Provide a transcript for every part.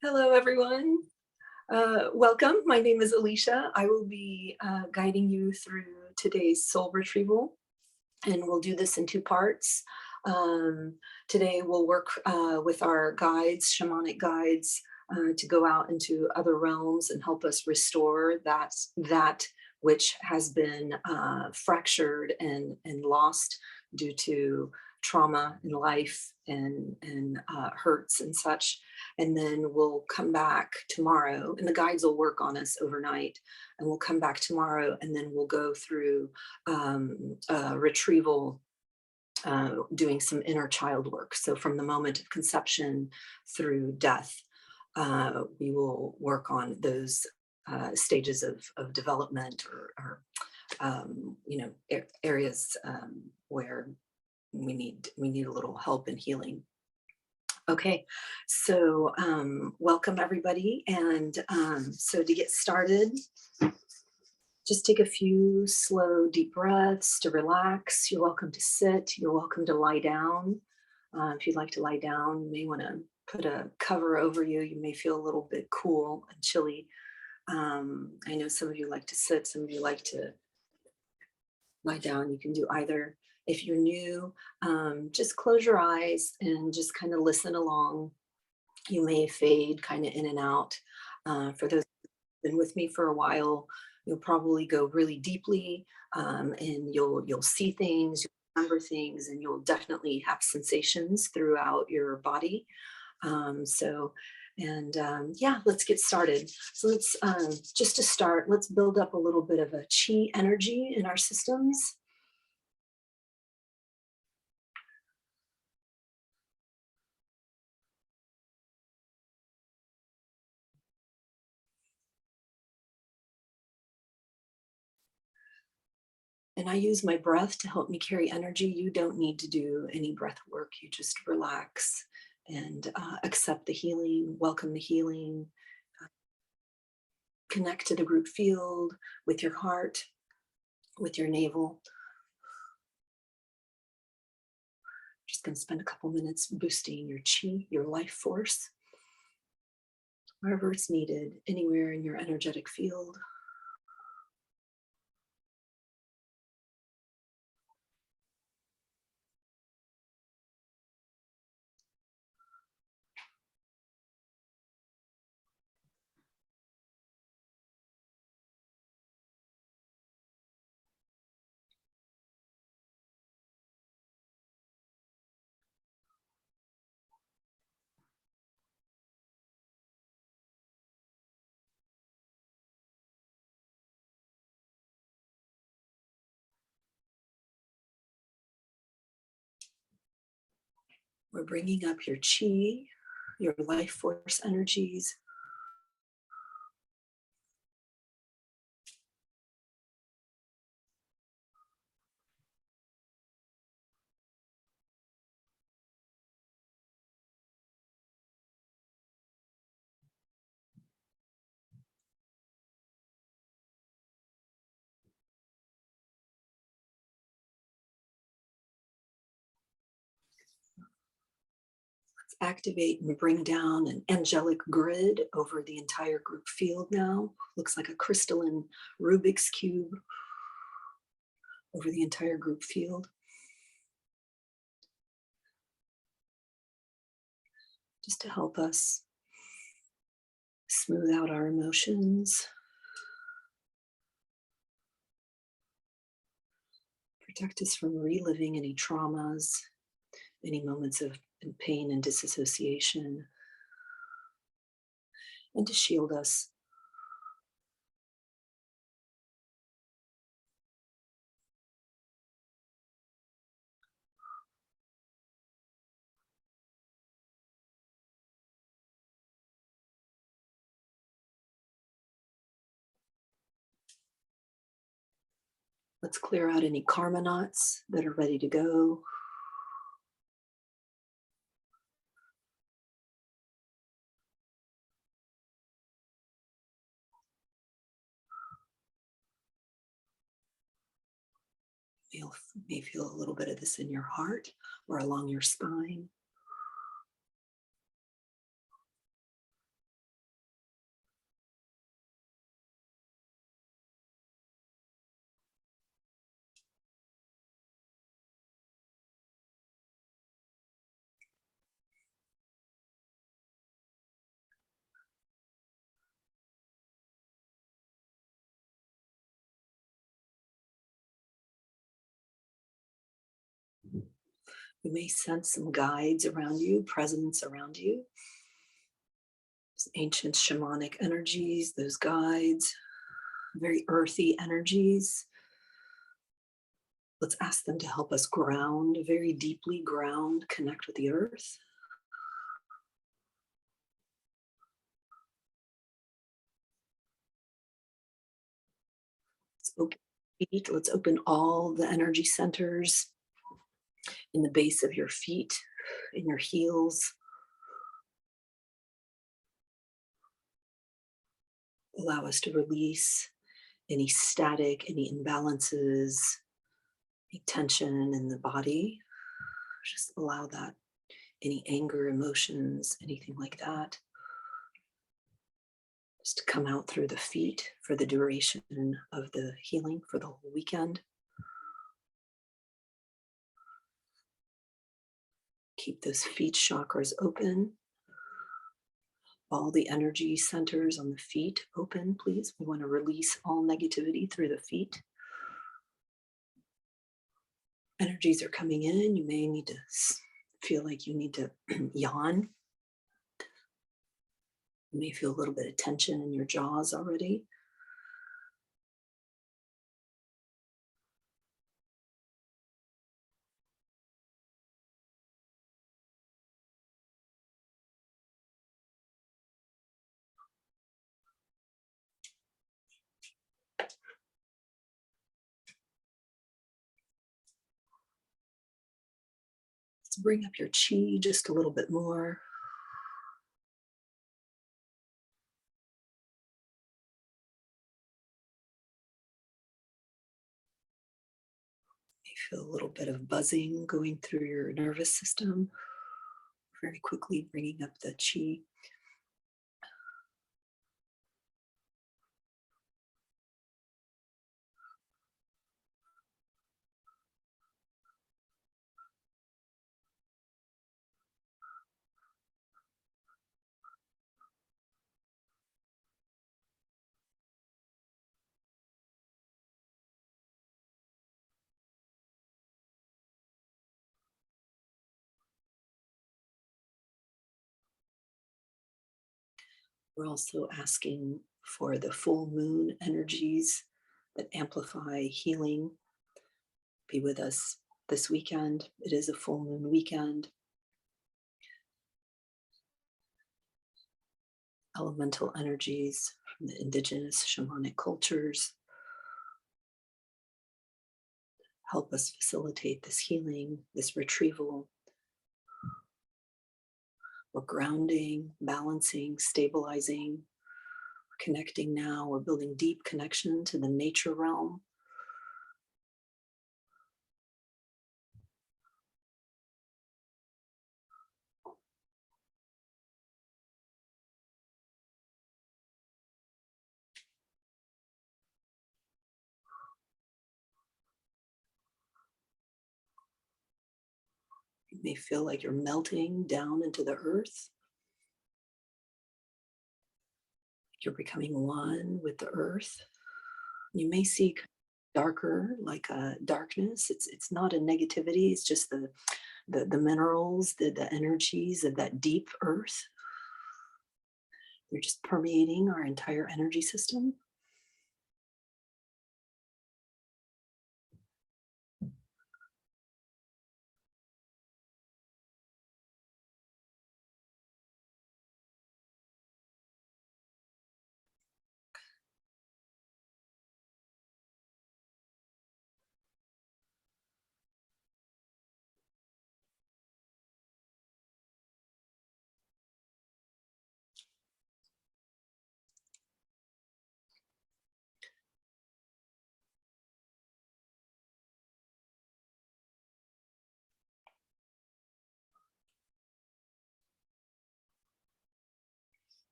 Hello, everyone. Welcome. My name is Alicia. I will be guiding you through today's soul retrieval, and we'll do this in two parts. Um, Today, we'll work with our guides, shamanic guides, to go out into other realms and help us restore that which has been fractured and lost due to trauma in life and hurts and such. And then we'll come back tomorrow, and the guides will work on us overnight. And we'll come back tomorrow, and then we'll go through retrieval, doing some inner child work. So from the moment of conception through death, we will work on those stages of development or areas where we need a little help and healing. Okay, so welcome everybody. And so to get started, just take a few slow, deep breaths to relax. You're welcome to sit. You're welcome to lie down. If you'd like to lie down, you may want to put a cover over you. You may feel a little bit cool and chilly. I know some of you like to sit, some of you like to lie down. You can do either. If you're new, just close your eyes and just kind of listen along. You may fade kind of in and out. For those who've been with me for a while, you'll probably go really deeply, and you'll see things, you'll remember things, and you'll definitely have sensations throughout your body. Yeah, let's get started. So let's just to start, let's build up a little bit of a chi energy in our systems. And I use my breath to help me carry energy. You don't need to do any breath work. You just relax and accept the healing, welcome the healing, connect to the group field with your heart, with your navel. Just going to spend a couple minutes boosting your chi, your life force, wherever it's needed, anywhere in your energetic field. We're bringing up your chi, your life force energies. Activate and bring down an angelic grid over the entire group field now. Looks like a crystalline Rubik's Cube over the entire group field. Just to help us smooth out our emotions, protect us from reliving any traumas, any moments of pain and disassociation, and to shield us. Let's clear out any karma knots that are ready to go. You may feel a little bit of this in your heart or along your spine. You may sense some guides around you, presence around you. Those ancient shamanic energies, those guides, very earthy energies. Let's ask them to help us ground, very deeply ground, connect with the earth. Let's open feet. Let's open all the energy centers in the base of your feet, in your heels. Allow us to release any static, any imbalances, any tension in the body. Just allow that, any anger, emotions, anything like that, just to come out through the feet for the duration of the healing for the whole weekend. Keep those feet chakras open. All the energy centers on the feet open, please. We want to release all negativity through the feet. Energies are coming in. You may need to feel like you need to yawn. You may feel a little bit of tension in your jaws already. Let's bring up your chi just a little bit more. You feel a little bit of buzzing going through your nervous system. Very quickly bringing up the chi. We're also asking for the full moon energies that amplify healing be with us this weekend. It is a full moon weekend. Elemental energies from the indigenous shamanic cultures help us facilitate this healing, this retrieval. We're grounding, balancing, stabilizing, connecting now. We're building deep connection to the nature realm. You may feel like you're melting down into the earth. You're becoming one with the earth. You may see darker, like a darkness. It's not a negativity. It's just the minerals, the energies of that deep earth. They're just permeating our entire energy system.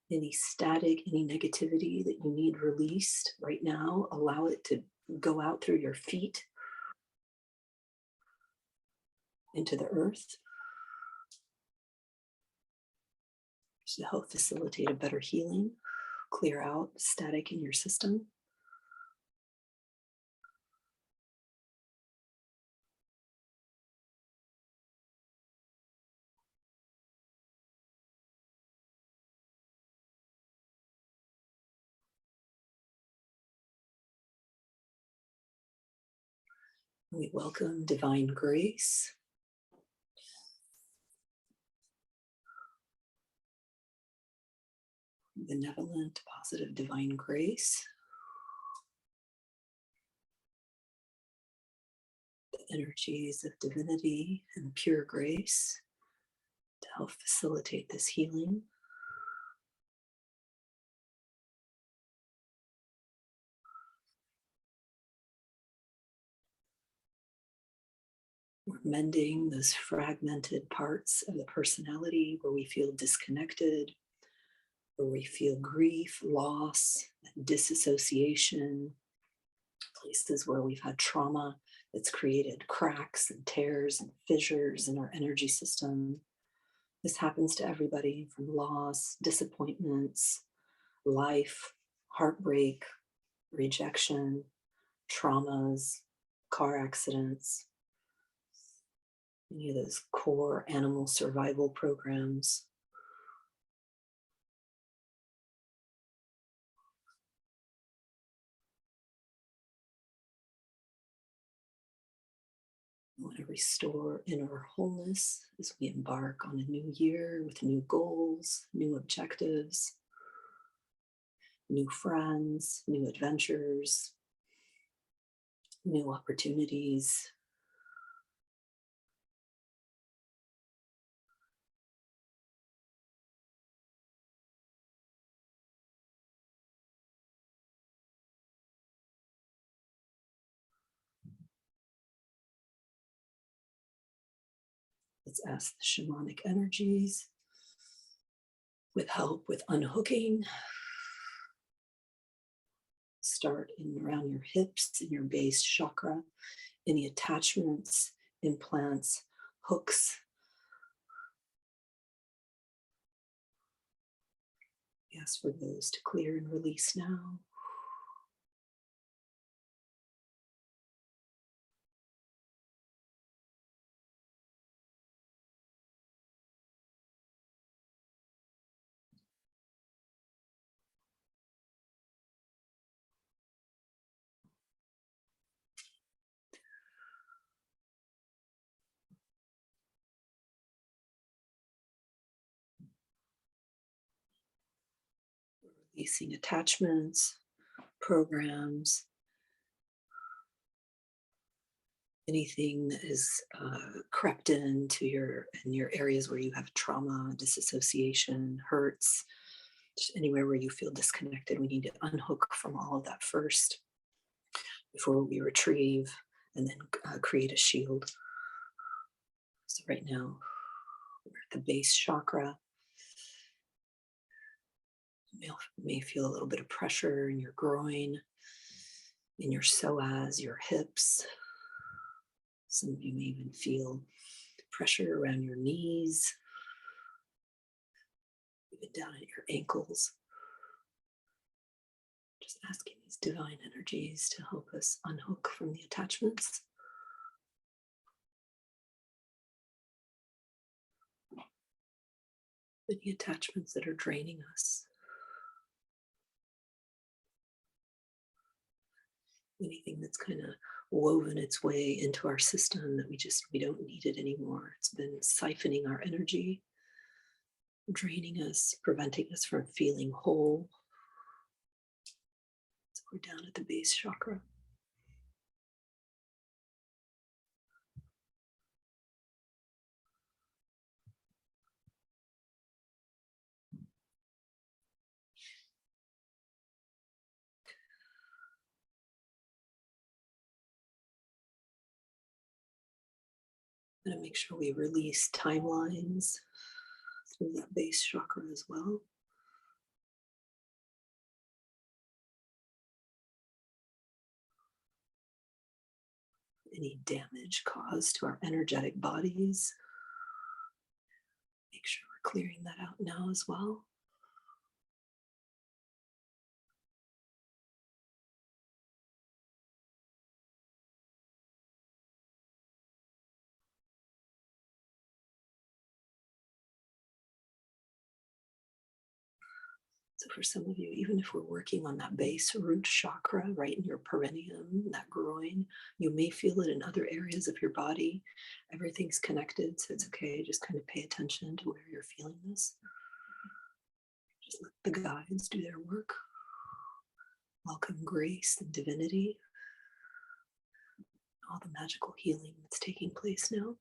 Any static, any negativity that you need released right now, allow it to go out through your feet into the earth to help facilitate a better healing, clear out static in your system. We welcome divine grace. Benevolent, positive divine grace. The energies of divinity and pure grace to help facilitate this healing. We're mending those fragmented parts of the personality where we feel disconnected, where we feel grief, loss, disassociation, places where we've had trauma that's created cracks and tears and fissures in our energy system. This happens to everybody, from loss, disappointments, life, heartbreak, rejection, traumas, car accidents, any of those core animal survival programs. We want to restore inner wholeness as we embark on a new year with new goals, new objectives, new friends, new adventures, new opportunities. Let's ask the shamanic energies with help with unhooking. Start in around your hips and your base chakra. Any attachments, implants, hooks. We ask for those to clear and release now. Releasing attachments, programs, anything that is crept into your areas where you have trauma, disassociation, hurts, just anywhere where you feel disconnected. We need to unhook from all of that first before we retrieve and then create a shield. So right now, we're at the base chakra. You may feel a little bit of pressure in your groin, in your psoas, your hips. Some of you may even feel pressure around your knees, even down at your ankles. Just asking these divine energies to help us unhook from the attachments. Any attachments that are draining us. Anything that's kind of woven its way into our system that we don't need it anymore. It's been siphoning our energy, draining us, preventing us from feeling whole. So we're down at the base chakra. I'm going to make sure we release timelines through that base chakra as well. Any damage caused to our energetic bodies. Make sure we're clearing that out now as well. So for some of you, even if we're working on that base root chakra right in your perineum, that groin, you may feel it in other areas of your body. Everything's connected, so it's okay. Just kind of pay attention to where you're feeling this. Just let the guides do their work. Welcome grace and divinity, all the magical healing that's taking place now.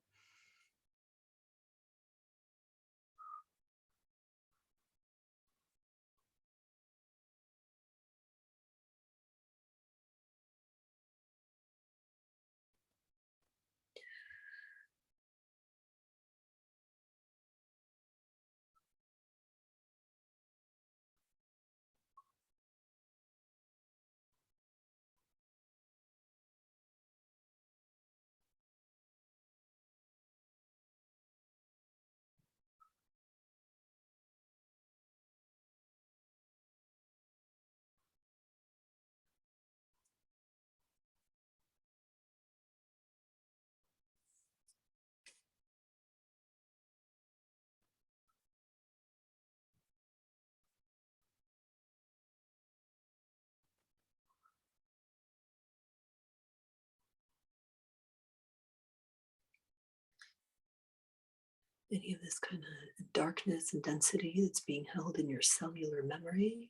Any of this kind of darkness and density that's being held in your cellular memory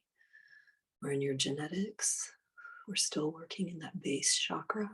or in your genetics, we're still working in that base chakra.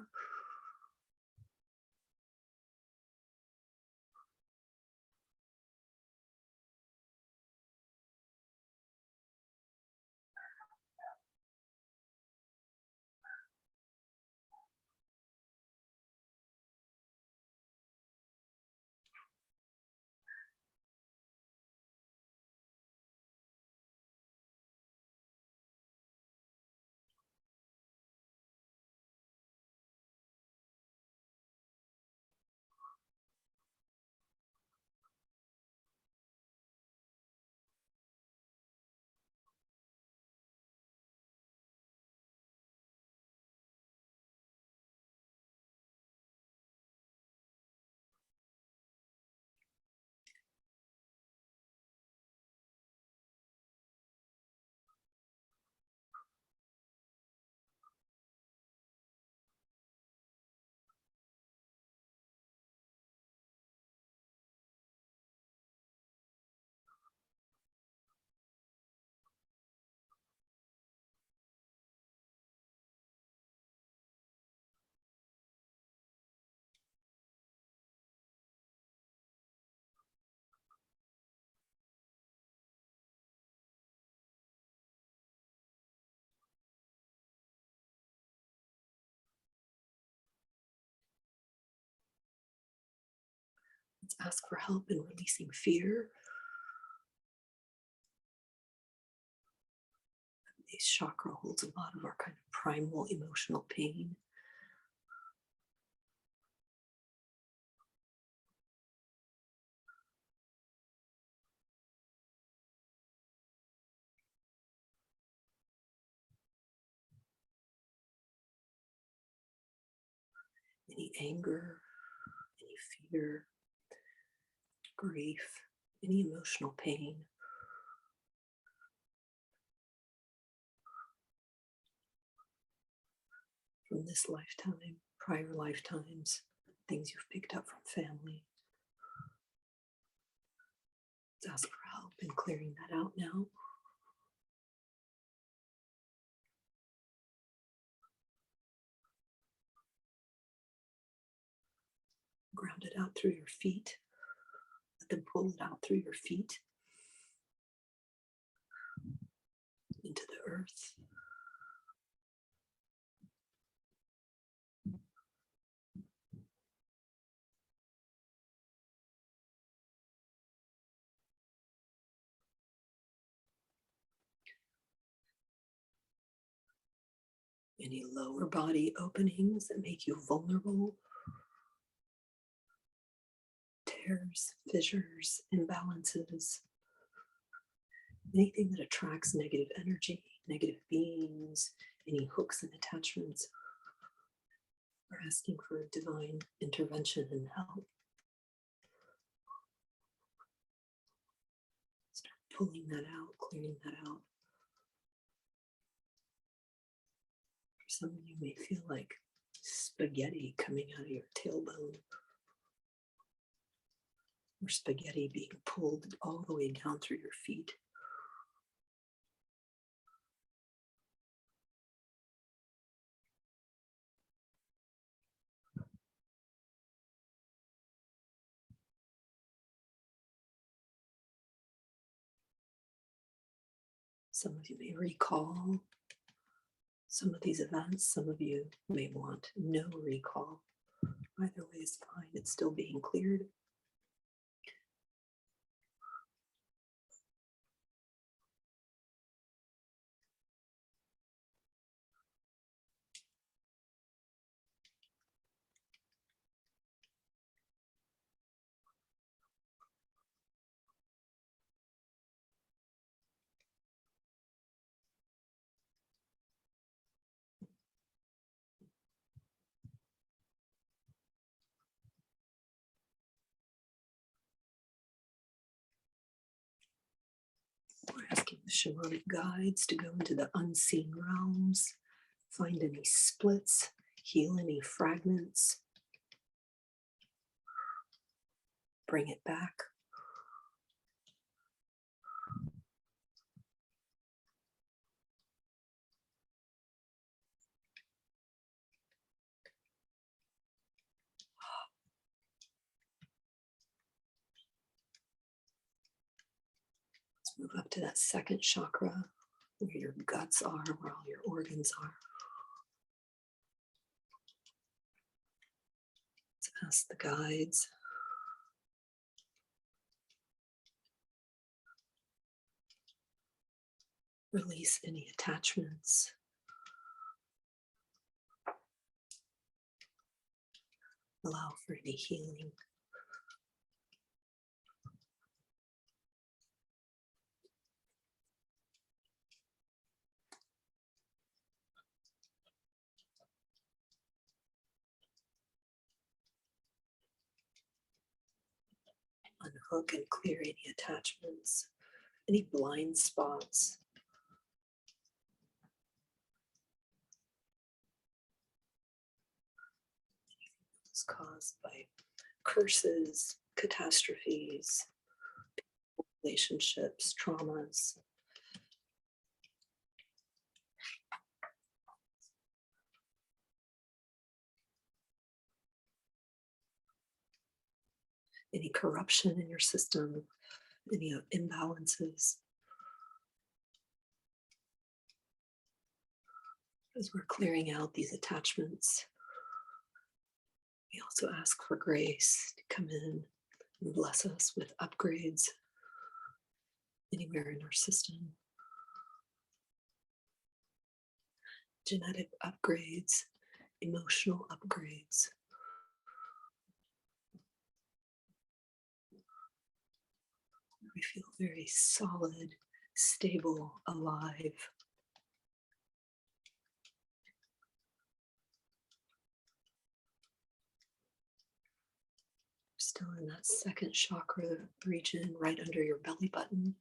Let's ask for help in releasing fear. This chakra holds a lot of our kind of primal emotional pain. Any anger, any fear, grief, any emotional pain. From this lifetime, prior lifetimes, things you've picked up from family. Let's ask for help in clearing that out now. Ground it out through your feet. Let them pull it out through your feet into the earth. Any lower body openings that make you vulnerable, tears, fissures, imbalances, anything that attracts negative energy, negative beings, any hooks and attachments. We're asking for divine intervention and help. Start pulling that out, clearing that out. Some of you may feel like spaghetti coming out of your tailbone, or spaghetti being pulled all the way down through your feet. Some of you may recall some of these events. Some of you may want no recall. Either way is fine. It's still being cleared. We're asking the shamanic guides to go into the unseen realms, find any splits, heal any fragments, bring it back. Let's move up to that second chakra, where your guts are, where all your organs are. Let's ask the guides. Release any attachments. Allow for any healing. Unhook and clear any attachments, any blind spots. Anything that was caused by curses, catastrophes, relationships, traumas. Any corruption in your system, any imbalances. As we're clearing out these attachments, we also ask for grace to come in and bless us with upgrades anywhere in our system. Genetic upgrades, emotional upgrades. We feel very solid, stable, alive. Still in that second chakra region, right under your belly button.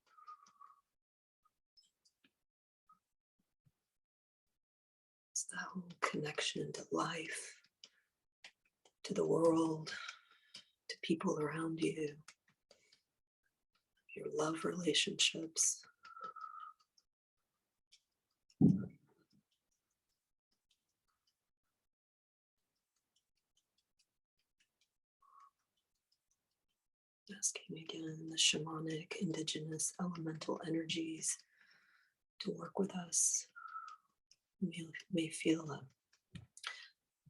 It's that whole connection to life, to the world, to people around you, your love relationships. Asking again the shamanic, indigenous, elemental energies to work with us. You may feel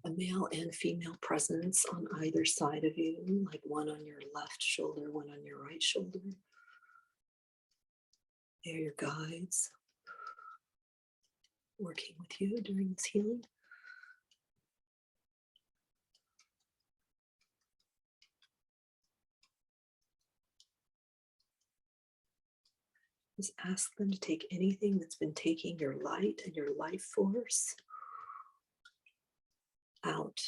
a male and female presence on either side of you, like one on your left shoulder, one on your right shoulder. They're your guides working with you during this healing. Just ask them to take anything that's been taking your light and your life force out.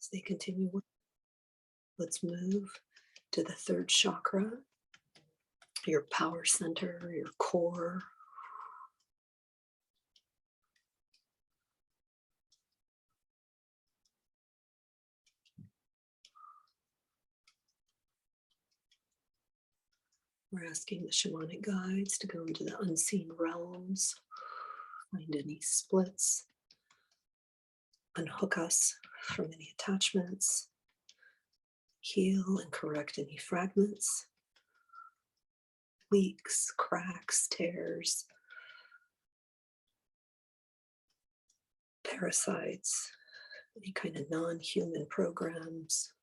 As they continue, let's move to the third chakra, your power center, your core. We're asking the shamanic guides to go into the unseen realms, find any splits, unhook us from any attachments, heal and correct any fragments, leaks, cracks, tears, parasites, any kind of non-human programs.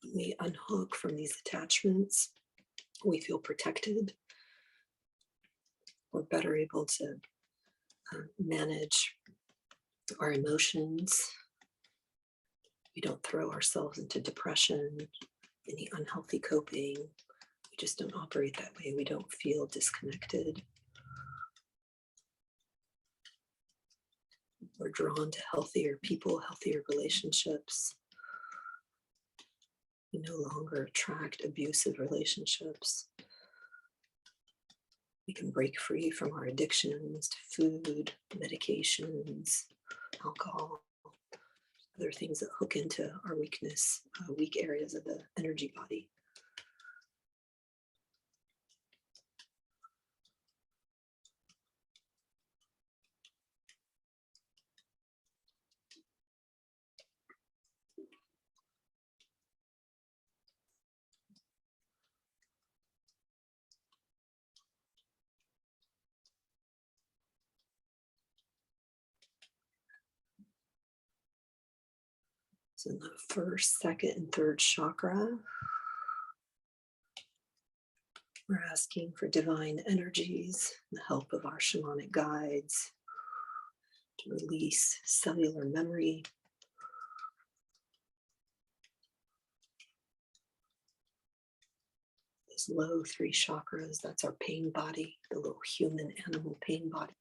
When we unhook from these attachments, we feel protected. We're better able to manage our emotions. We don't throw ourselves into depression, any unhealthy coping. We just don't operate that way. We don't feel disconnected. We're drawn to healthier people, healthier relationships. We no longer attract abusive relationships. We can break free from our addictions to food, medications, alcohol, other things that hook into our weakness, weak areas of the energy body. So in the first, second, and third chakra, we're asking for divine energies, the help of our shamanic guides to release cellular memory, those low 3 chakras. That's our pain body, the little human animal pain body.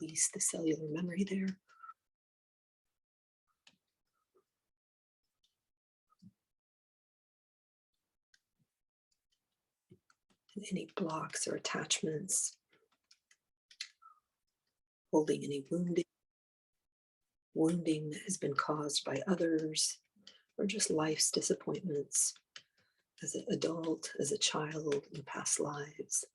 Release the cellular memory there. And any blocks or attachments, holding any wounding that has been caused by others, or just life's disappointments as an adult, as a child, in past lives.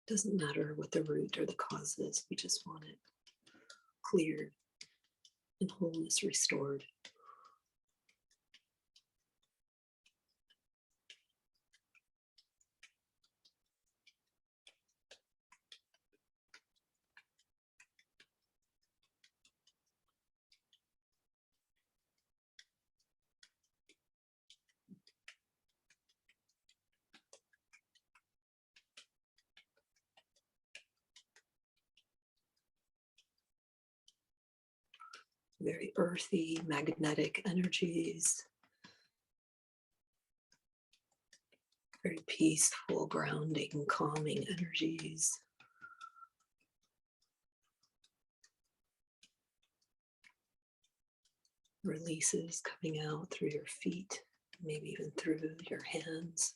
Doesn't matter what the root or the cause is, we just want it cleared and wholeness restored. Very earthy, magnetic energies. Very peaceful, grounding, calming energies. Releases coming out through your feet, maybe even through your hands.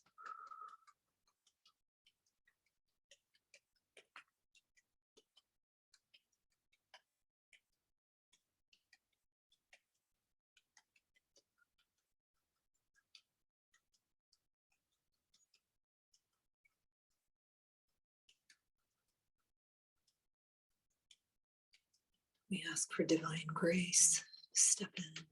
We ask for divine grace to step in.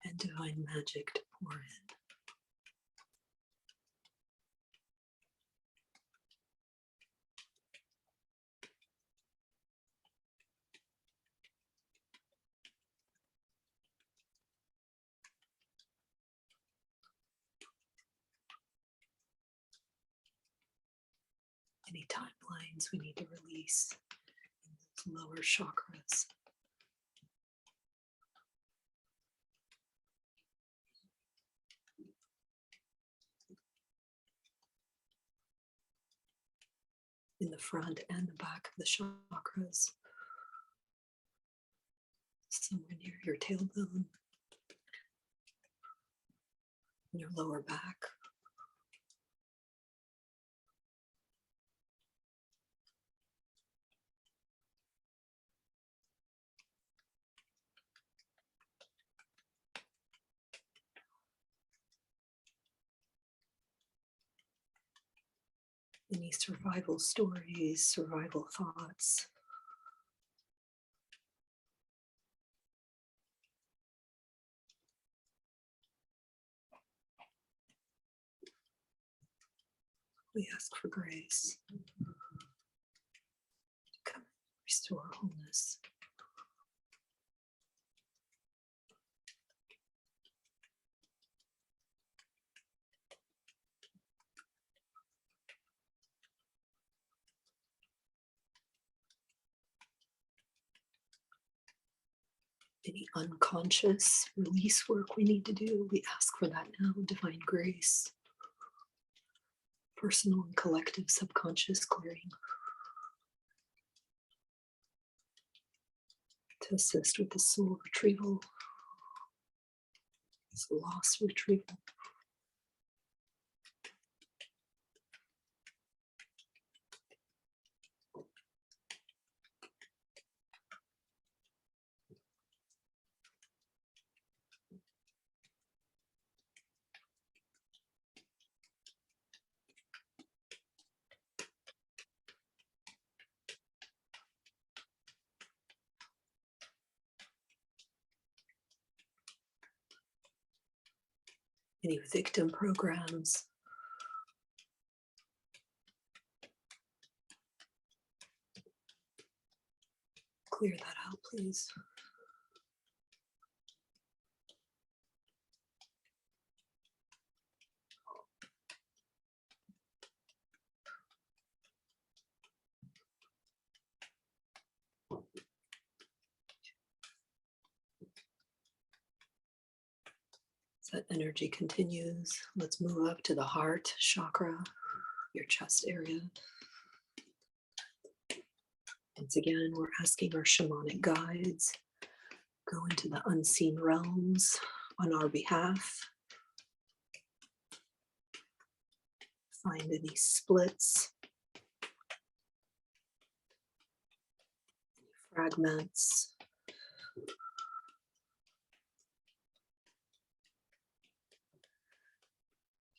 And divine magic to pour in. Any timelines we need to release in those lower chakras. In the front and the back of the chakras. Somewhere near your tailbone. In your lower back. Any survival stories, survival thoughts. We ask for grace. Come restore wholeness. Any unconscious release work we need to do, we ask for that now. Divine grace. Personal and collective subconscious clearing. To assist with the soul retrieval. This loss retrieval. Any victim programs. Clear that out, please. That energy continues. Let's move up to the heart chakra, your chest area. Once again, we're asking our shamanic guides, go into the unseen realms on our behalf. Find any splits, any fragments.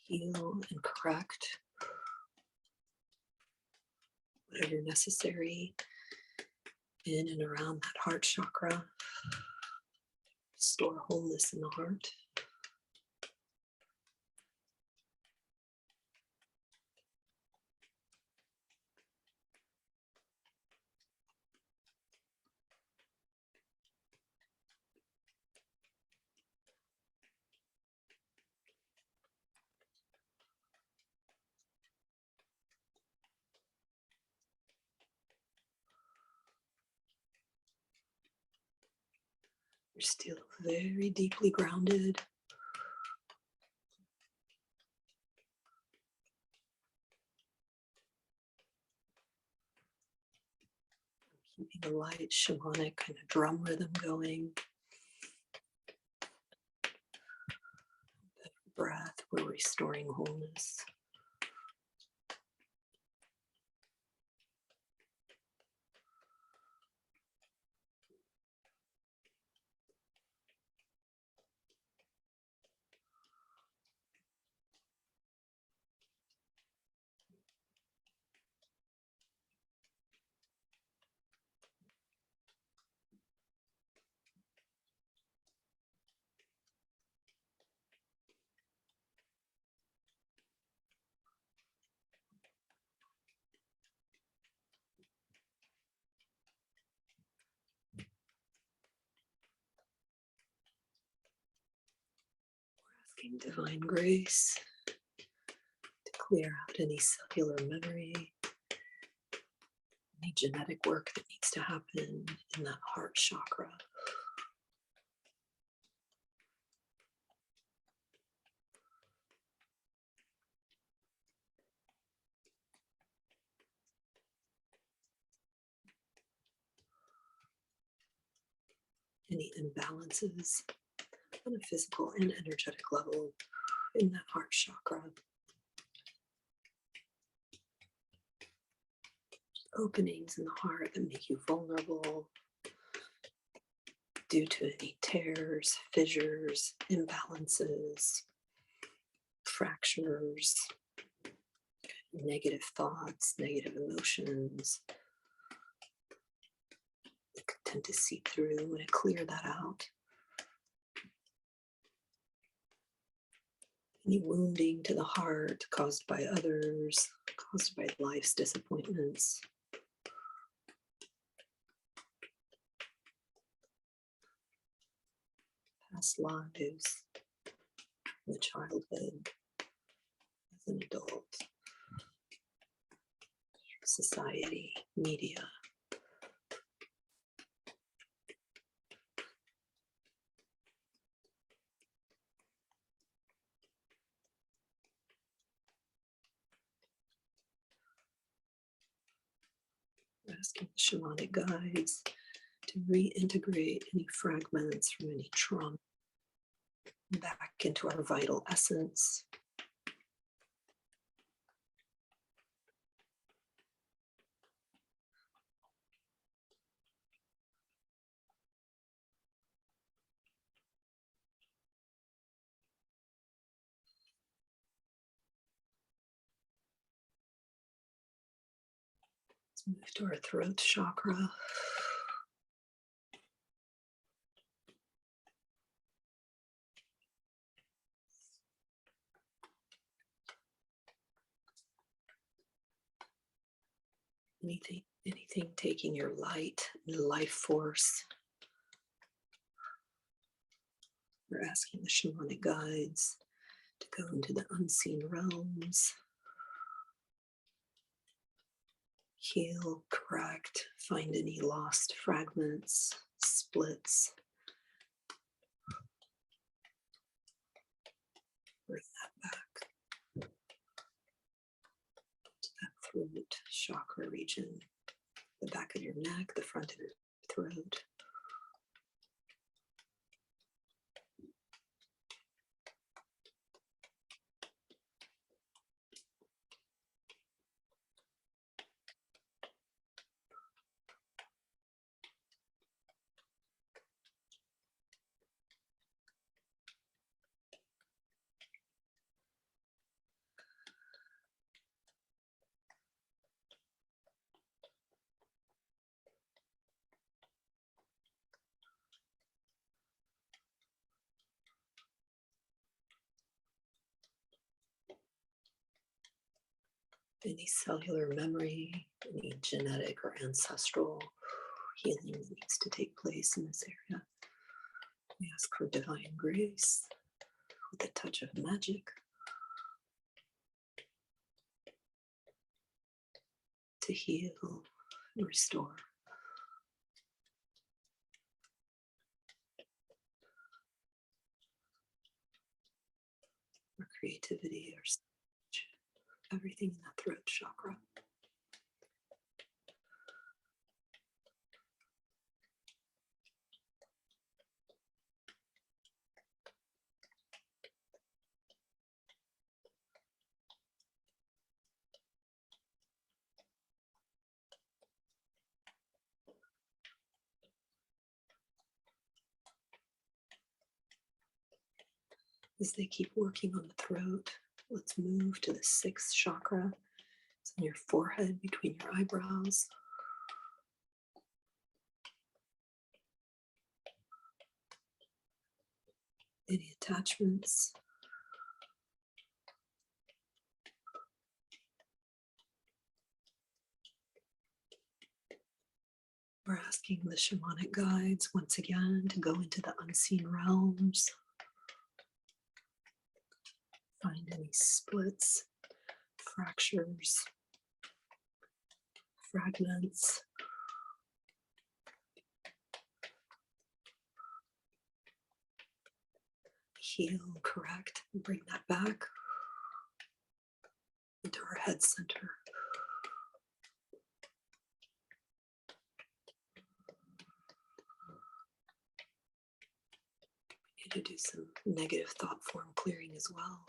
Heal and correct whatever necessary in and around that heart chakra. Restore wholeness in the heart. You're still very deeply grounded. Keeping a light shamanic kind of drum rhythm going. That breath, we're restoring wholeness. Asking divine grace to clear out any cellular memory, Any genetic work that needs to happen in that heart chakra. Any imbalances on a physical and energetic level in that heart chakra. Openings in the heart that make you vulnerable due to any tears, fissures, imbalances, fractures, negative thoughts, negative emotions. It could tend to seep through and to clear that out. Any wounding to the heart caused by others, caused by life's disappointments. Past lives, in the childhood, as an adult, society, media. We're asking the shamanic guides to reintegrate any fragments from any trauma back into our vital essence. Let's move to our throat chakra. Anything taking your light and life force. We're asking the shamanic guides to go into the unseen realms, heal, correct, find any lost fragments, splits. Bring that back to that throat chakra region, the back of your neck, the front of your throat. Any cellular memory, any genetic or ancestral healing that needs to take place in this area. We ask for divine grace with a touch of magic to heal and restore. Our creativity, our speech, everything in that throat chakra. As they keep working on the throat, let's move to the sixth chakra. It's in your forehead between your eyebrows. Any attachments? We're asking the shamanic guides once again to go into the unseen realms. Find any splits, fractures, fragments. Heal, correct, bring that back into our head center. We need to do some negative thought form clearing as well.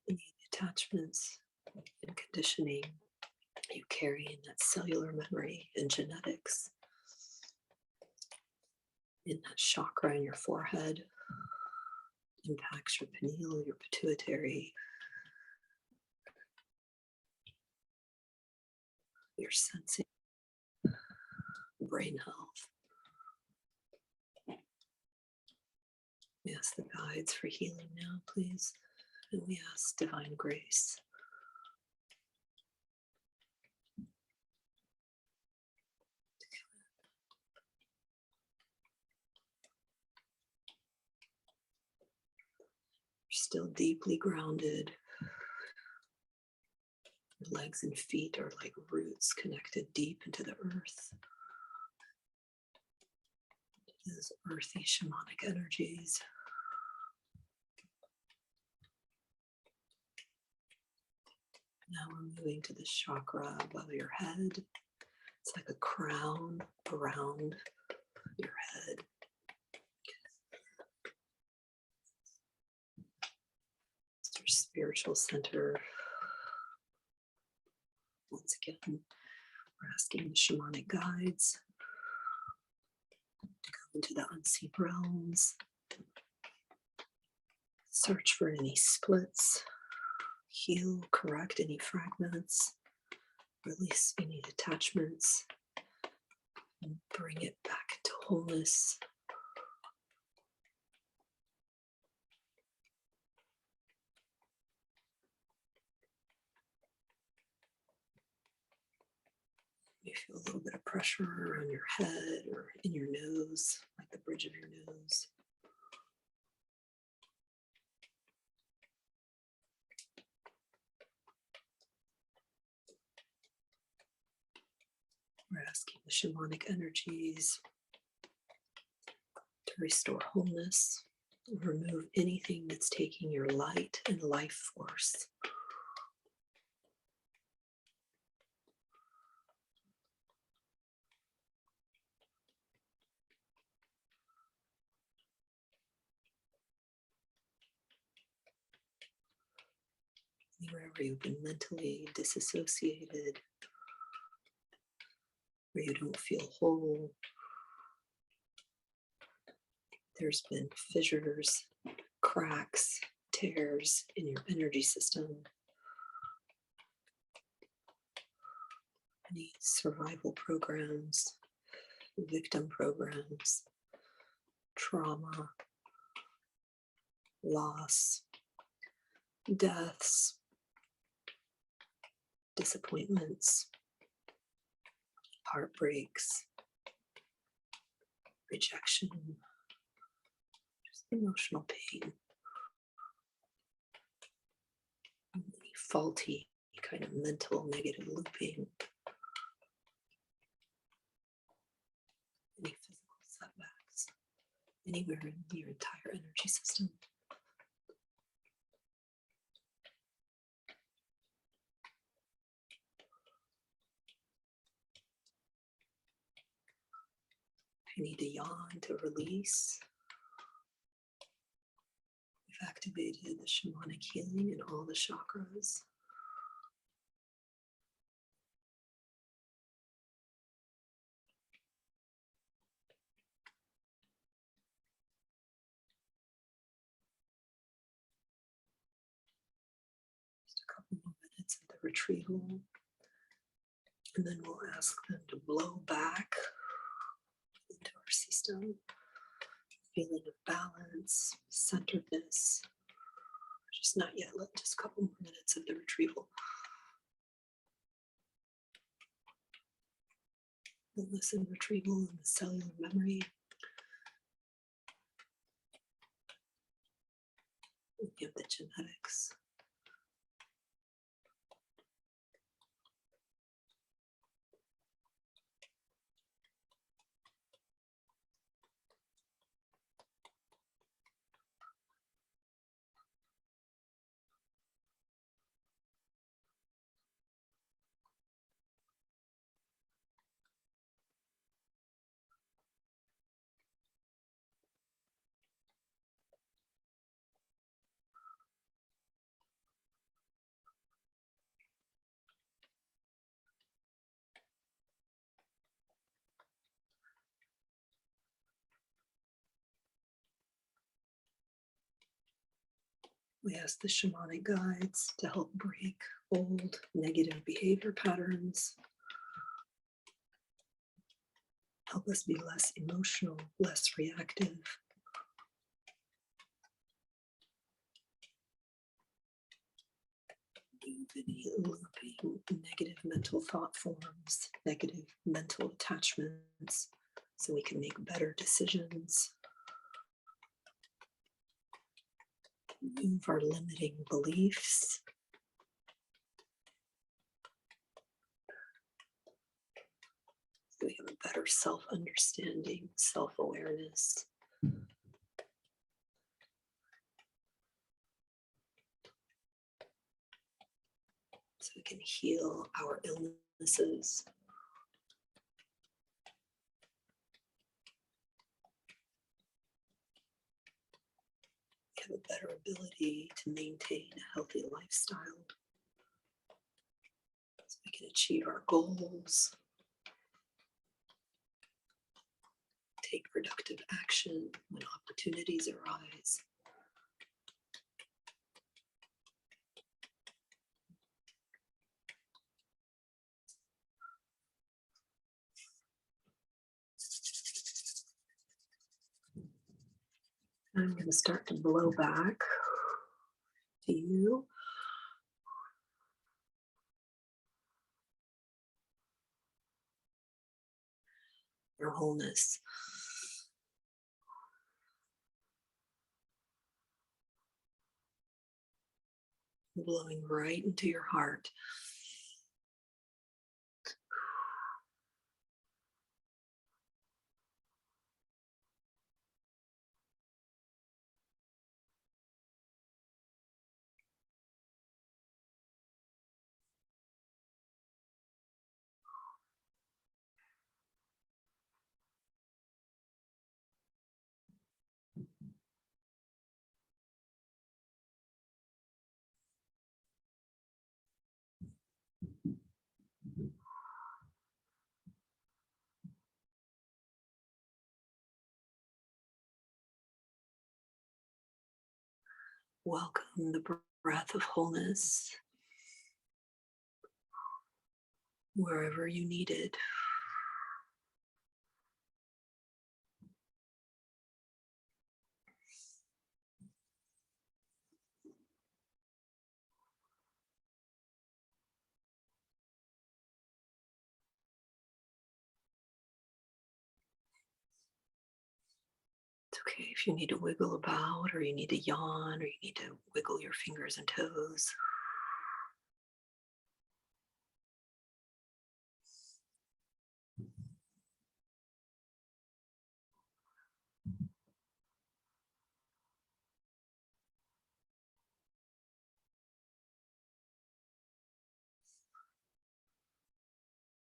Any attachments and conditioning you carry in that cellular memory and genetics, in that chakra in your forehead, impacts your pineal, your pituitary, your sensing, brain health. We ask the guides for healing now, please. And we ask divine grace. You're still deeply grounded. Your legs and feet are like roots connected deep into the earth. These earthy shamanic energies. Now we're moving to the chakra above your head. It's like a crown around your head. It's your spiritual center. Once again, we're asking the shamanic guides to go into the unseen realms, search for any splits, heal, correct any fragments, release any attachments, and bring it back to wholeness. You feel a little bit of pressure around your head or in your nose, like the bridge of your nose. We're asking the shamanic energies to restore wholeness, remove anything that's taking your light and life force. Anywhere where you've been mentally disassociated, where you don't feel whole. There's been fissures, cracks, tears in your energy system. Any survival programs, victim programs, trauma. loss, deaths, disappointments, heartbreaks, rejection, just emotional pain, any faulty kind of mental negative looping, any physical setbacks, anywhere in your entire energy system. If you need to yawn to release, we've activated the shamanic healing in all the chakras. Just a couple more minutes of the retrieval. And then we'll ask them to blow back into our system. Feeling of balance, centeredness. Just not yet. Just a couple more minutes of the retrieval. Wholeness and retrieval and the cellular memory. We give the genetics. We ask the shamanic guides to help break old negative behavior patterns. Help us be less emotional, less reactive. Any looping negative mental thought forms, negative mental attachments, so we can make better decisions. Move our limiting beliefs. So we have a better self-understanding, self-awareness. So we can heal our illnesses. Have a better ability to maintain a healthy lifestyle. So we can achieve our goals. Take productive action when opportunities arise. I'm going to start to blow back to you. Your wholeness. Blowing right into your heart. Welcome the breath of wholeness wherever you need it. Okay if you need to wiggle about, or you need to yawn, or you need to wiggle your fingers and toes.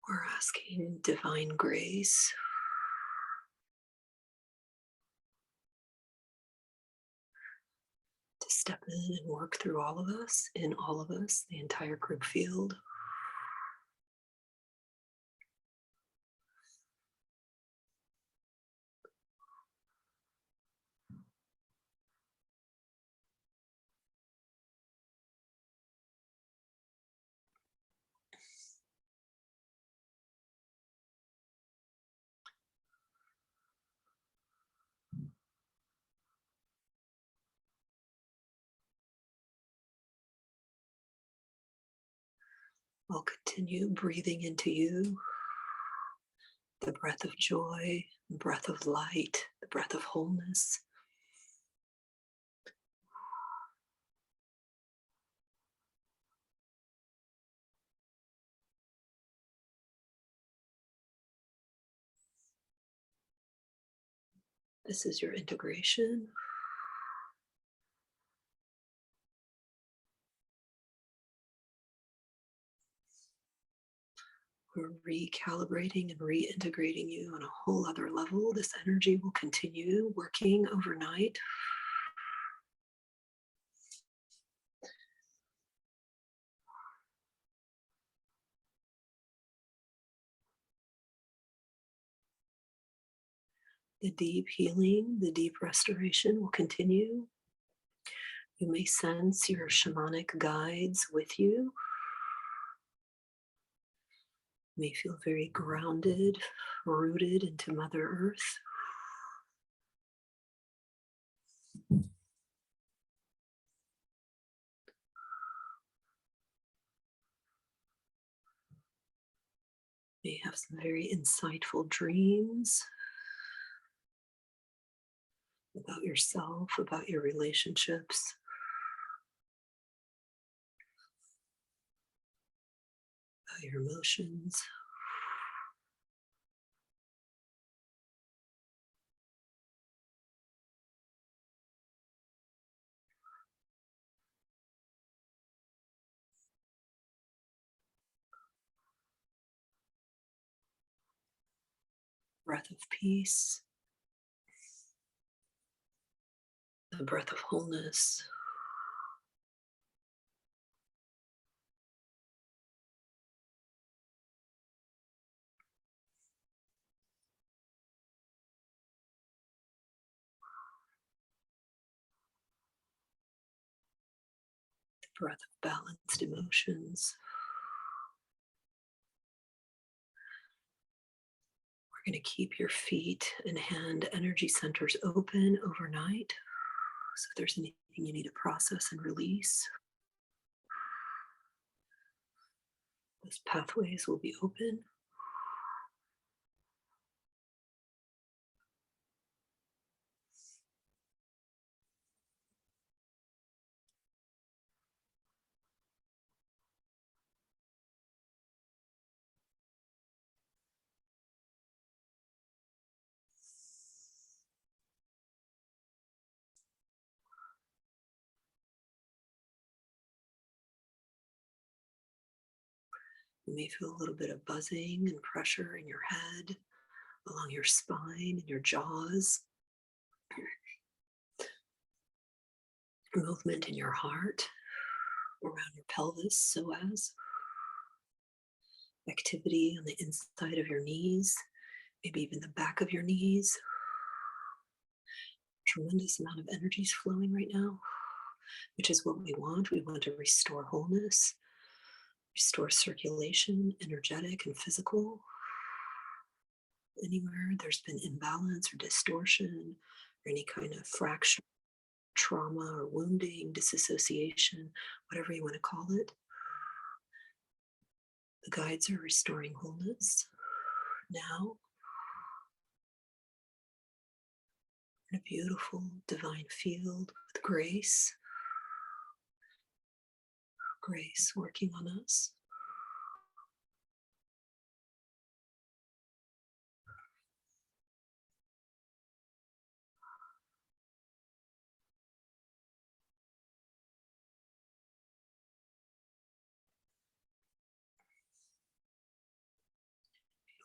We're asking divine grace to step in and work through all of us, in all of us, the entire group field. I'll continue breathing into you the breath of joy, the breath of light, the breath of wholeness. This is your integration. We're recalibrating and reintegrating you on a whole other level. This energy will continue working overnight. The deep healing, the deep restoration will continue. You may sense your shamanic guides with you. You may feel very grounded, rooted into Mother Earth. You may have some very insightful dreams about yourself, about your relationships, about your emotions. Breath of peace, the breath of wholeness. The breath of balanced emotions. We're going to keep your feet and hand energy centers open overnight. So if there's anything you need to process and release, those pathways will be open. You may feel a little bit of buzzing and pressure in your head, along your spine and your jaws. Movement in your heart, around your pelvis, psoas. Activity on the inside of your knees, maybe even the back of your knees. Tremendous amount of energy is flowing right now, which is what we want. We want to restore wholeness, restore circulation, energetic and physical. Anywhere there's been imbalance or distortion or any kind of fracture, trauma or wounding, disassociation, whatever you want to call it. The guides are restoring wholeness now. in a beautiful divine field with grace, grace working on us.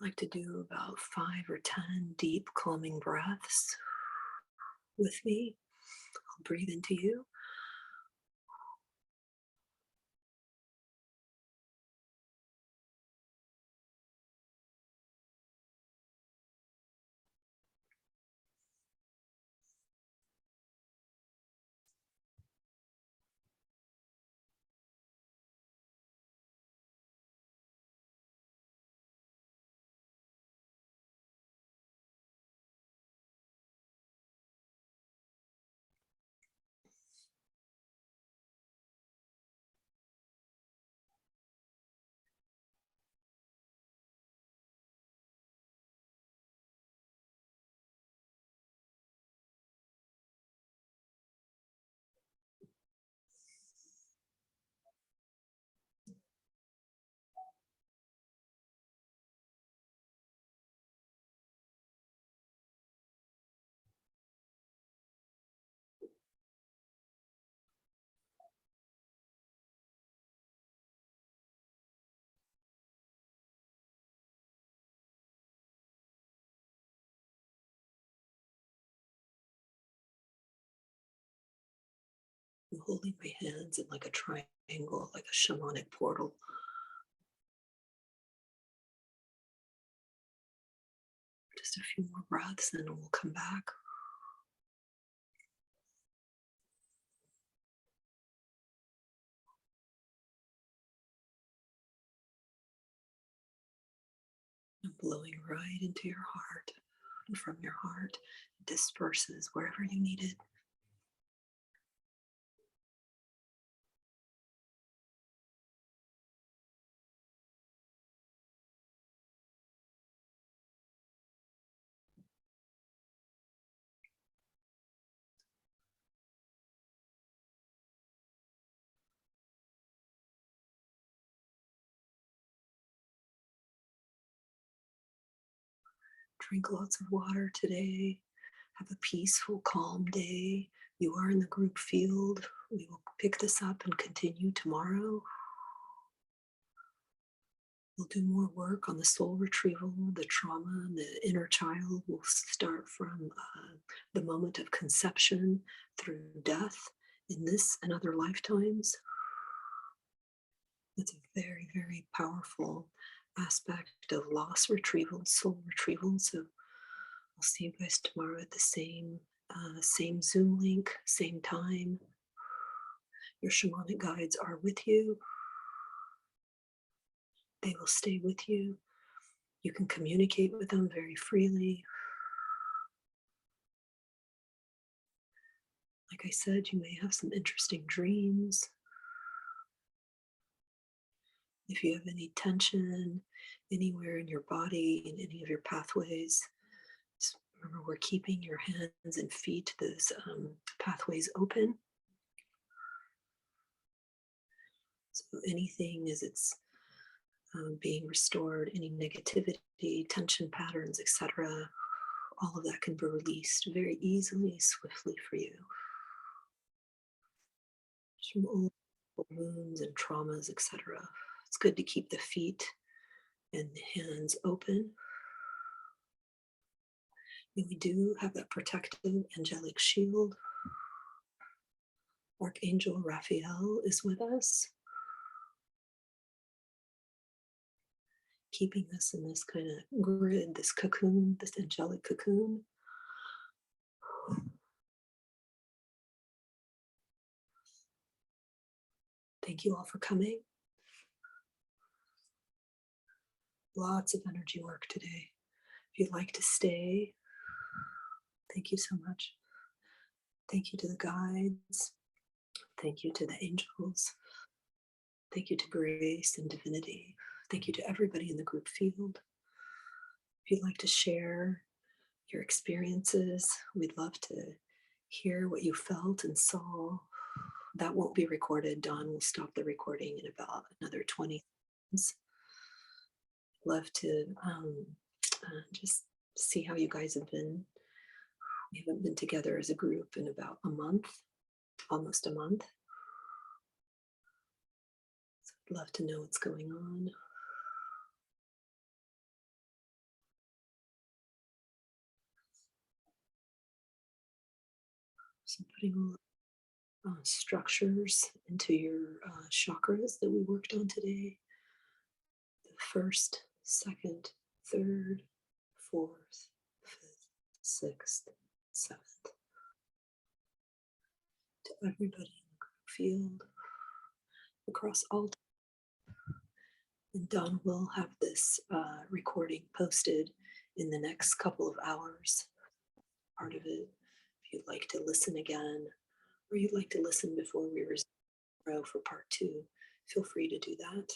I like to do about 5 or 10 deep calming breaths with me. I'll breathe into you. I'm holding my hands in like a triangle, like a shamanic portal. Just a few more breaths, and then we'll come back. And blowing right into your heart. And from your heart, it disperses wherever you need it. Drink lots of water today. Have a peaceful, calm day. You are in the group field. We will pick this up and continue tomorrow. We'll do more work on the soul retrieval, the trauma, and the inner child. We'll start from the moment of conception through death in this and other lifetimes. It's a very, very powerful aspect of loss retrieval, soul retrieval. So I'll see you guys tomorrow at the same Zoom link, same time. Your shamanic guides are with you. They will stay with you. You can communicate with them very freely. Like I said, you may have some interesting dreams. If you have any tension anywhere in your body, in any of your pathways, just remember we're keeping your hands and feet, those pathways open. So anything as it's being restored, any negativity, tension patterns, etc., all of that can be released very easily, swiftly for you. Just from old wounds and traumas, etc. It's good to keep the feet and the hands open. And we do have that protective angelic shield. Archangel Raphael is with us, keeping us in this kind of grid, this cocoon, this angelic cocoon. Thank you all for coming. Lots of energy work today. If you'd like to stay, thank you so much. Thank you to the guides. Thank you to the angels. Thank you to grace and divinity. Thank you to everybody in the group field. If you'd like to share your experiences. We'd love to hear what you felt and saw. That won't be recorded. Dawn will stop the recording in about another 20 seconds. Love to just see how you guys have been. We haven't been together as a group in about a month, almost a month. So I'd love to know what's going on. So putting all structures into your chakras that we worked on today. The first, second, third, fourth, fifth, sixth, seventh. To everybody in the group field, across all. And Dawn will have this recording posted in the next couple of hours. Part of it, if you'd like to listen again, or you'd like to listen before we resume for part 2, feel free to do that.